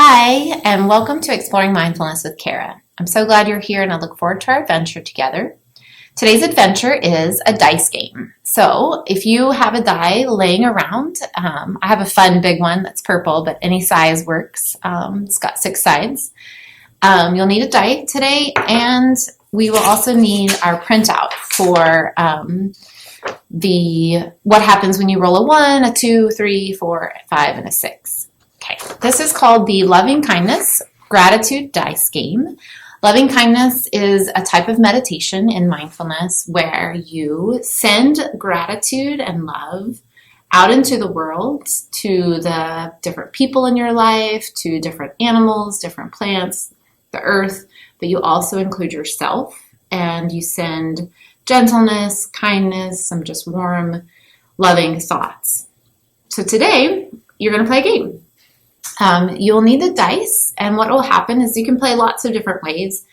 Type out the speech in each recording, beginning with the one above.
Hi, and welcome to Exploring Mindfulness with Kara. I'm so glad you're here and I look forward to our adventure together. Today's adventure is a dice game. So if you have a die laying around, I have a fun big one that's purple, but any size works. It's got 6 sides. You'll need a die today, and we will also need our printout for what happens when you roll a 1, a 2, 3, 4, 5, and a 6. Okay, this is called the LovingKindness Gratitude Dice Game. LovingKindness is a type of meditation in mindfulness where you send gratitude and love out into the world to the different people in your life, to different animals, different plants, the earth, but you also include yourself, and you send gentleness, kindness, some just warm, loving thoughts. So today, you're going to play a game. You'll need the dice, and what will happen is you can play lots of different ways.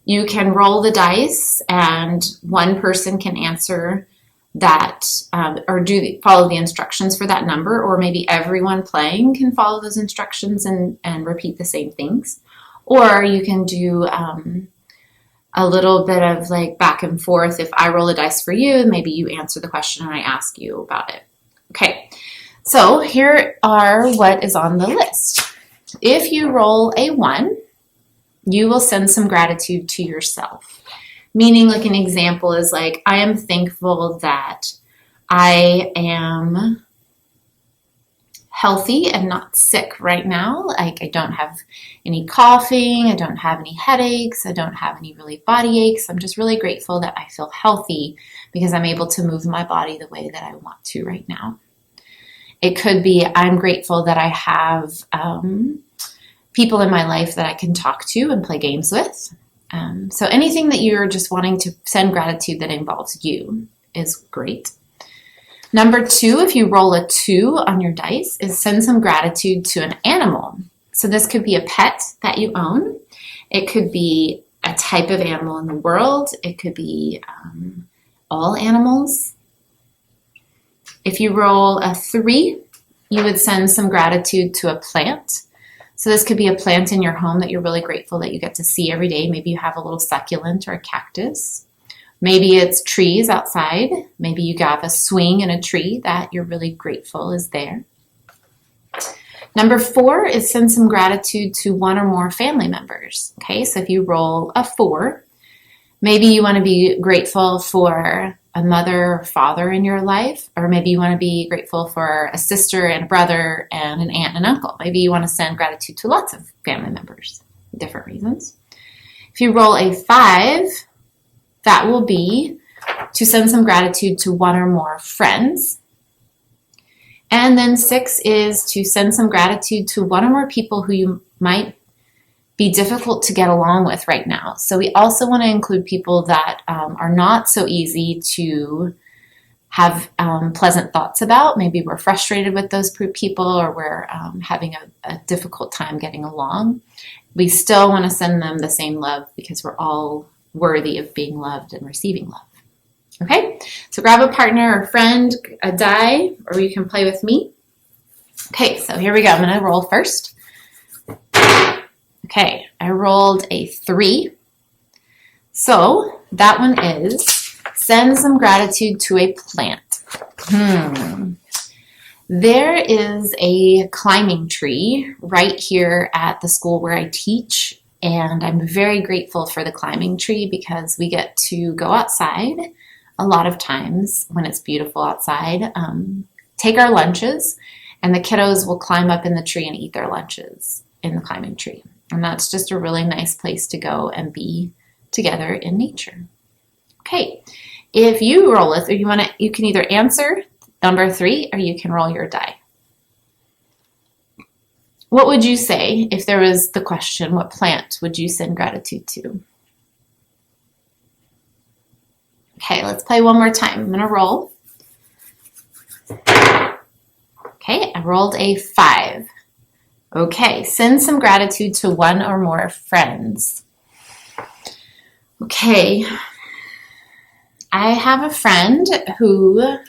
You can roll the dice, and one person can answer that or follow the instructions for that number, or maybe everyone playing can follow those instructions and repeat the same things. Or you can do a little bit of like back and forth. If I roll a dice for you, maybe you answer the question and I ask you about it. Okay. So here are what is on the list. If you roll a 1, you will send some gratitude to yourself. Meaning, like an example is like, I am thankful that I am healthy and not sick right now. Like I don't have any coughing, I don't have any headaches, I don't have any really body aches. I'm just really grateful that I feel healthy because I'm able to move my body the way that I want to right now. It could be I'm grateful that I have people in my life that I can talk to and play games with. So anything that you're just wanting to send gratitude that involves you is great. Number 2, if you roll a 2 on your dice, is send some gratitude to an animal. So this could be a pet that you own. It could be a type of animal in the world. It could be all animals. If you roll a 3, you would send some gratitude to a plant. So this could be a plant in your home that you're really grateful that you get to see every day. Maybe you have a little succulent or a cactus. Maybe it's trees outside. Maybe you have a swing in a tree that you're really grateful is there. Number 4 is send some gratitude to one or more family members. Okay, so if you roll a 4, maybe you want to be grateful for a mother or father in your life, or maybe you want to be grateful for a sister and a brother and an aunt and uncle. Maybe you want to send gratitude to lots of family members, different reasons. If you roll a 5, that will be to send some gratitude to one or more friends. And then 6 is to send some gratitude to one or more people who you might be difficult to get along with right now. So we also want to include people that are not so easy to have pleasant thoughts about. Maybe we're frustrated with those people, or we're having a difficult time getting along. We still want to send them the same love because we're all worthy of being loved and receiving love. Okay, so grab a partner or friend, a die, or you can play with me. Okay, so here we go. I'm going to roll first. Okay, I rolled a 3. So that one is send some gratitude to a plant. There is a climbing tree right here at the school where I teach, and I'm very grateful for the climbing tree because we get to go outside a lot of times when it's beautiful outside, take our lunches, and the kiddos will climb up in the tree and eat their lunches in the climbing tree. And that's just a really nice place to go and be together in nature. Okay, if you roll it, or you can either answer number 3 or you can roll your die. What would you say if there was the question, what plant would you send gratitude to? Okay, let's play one more time. I'm going to roll. Okay, I rolled a 5. Okay, send some gratitude to one or more friends. Okay, I have a friend who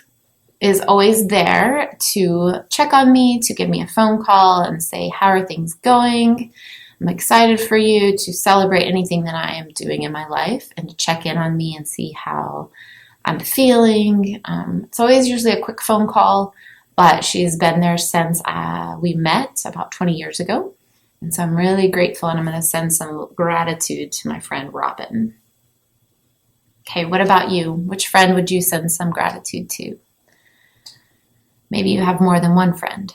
is always there to check on me, to give me a phone call and say, how are things going? I'm excited for you, to celebrate anything that I am doing in my life and to check in on me and see how I'm feeling. It's always usually a quick phone call, but she's been there since we met about 20 years ago. And so I'm really grateful, and I'm going to send some gratitude to my friend Robin. Okay, what about you? Which friend would you send some gratitude to? Maybe you have more than one friend.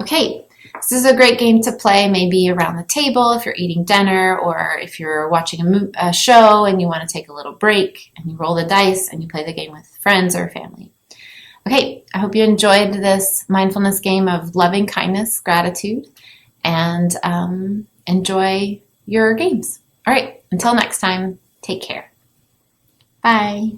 Okay, this is a great game to play maybe around the table if you're eating dinner, or if you're watching a show and you want to take a little break, and you roll the dice and you play the game with friends or family. Okay, I hope you enjoyed this mindfulness game of loving kindness, gratitude, and enjoy your games. All right, until next time, take care. Bye.